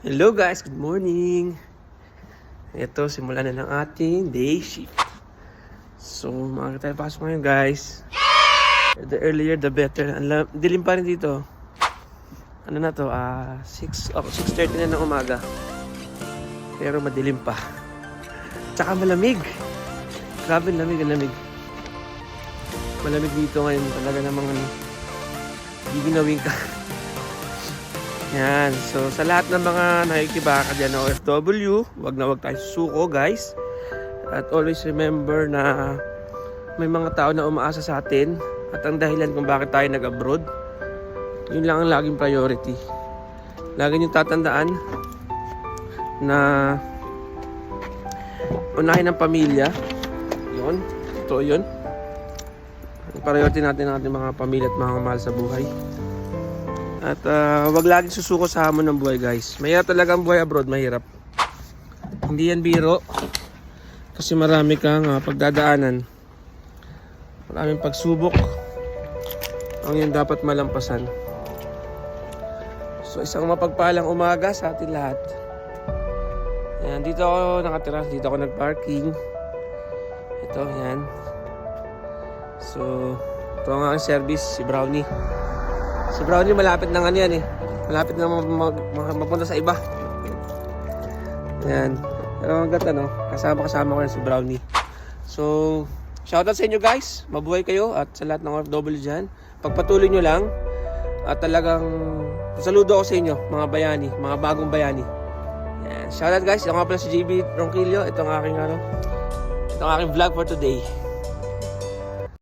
Hello guys, good morning. Ito, simulan na ng ating day shift. So, maaga tayo pasok ngayon guys. The earlier the better. Dilim pa rin dito. Ano na to? 6:30 na ng umaga. Pero madilim pa. Tsaka malamig. Grabe lamig, ang lamig. Malamig dito ngayon. Talaga namang giginawin ka. Yan. So, sa lahat ng mga nakikibaka dyan na OFW, wag tayo susuko guys. At always remember na may mga tao na umaasa sa atin. At ang dahilan kung bakit tayo nag-abroad, yun lang ang laging priority. Lagi nyo tatandaan na unahin ang pamilya. Yun. Ito yun. Ang priority natin ang ating mga pamilya at mga mahal sa buhay. At wag laging susuko sa hamon ng buhay guys. Mahirap talaga ang buhay abroad, mahirap. Hindi yan biro. Kasi marami kang pagdadaanan. Maraming pagsubok ang yung dapat malampasan. So isang mapagpalang umaga sa atin lahat. Yan, dito ako nakatira, dito ako nagparking. Ito, yan. So, ito ang aking service, si Brownie. Si Brownie malapit na nga yan eh. Malapit na mapunta sa iba. Ayan. Pero ang ganda no. Kasama ko yan si Brownie. So, shoutout sa inyo guys. Mabuhay kayo at sa lahat ng OFW dyan. Pagpatuloy nyo lang. At talagang saludo ako sa inyo mga bayani. Mga bagong bayani. Ayan. Shoutout guys. Ako nga pala si JB Ronquillo. Itong aking vlog for today.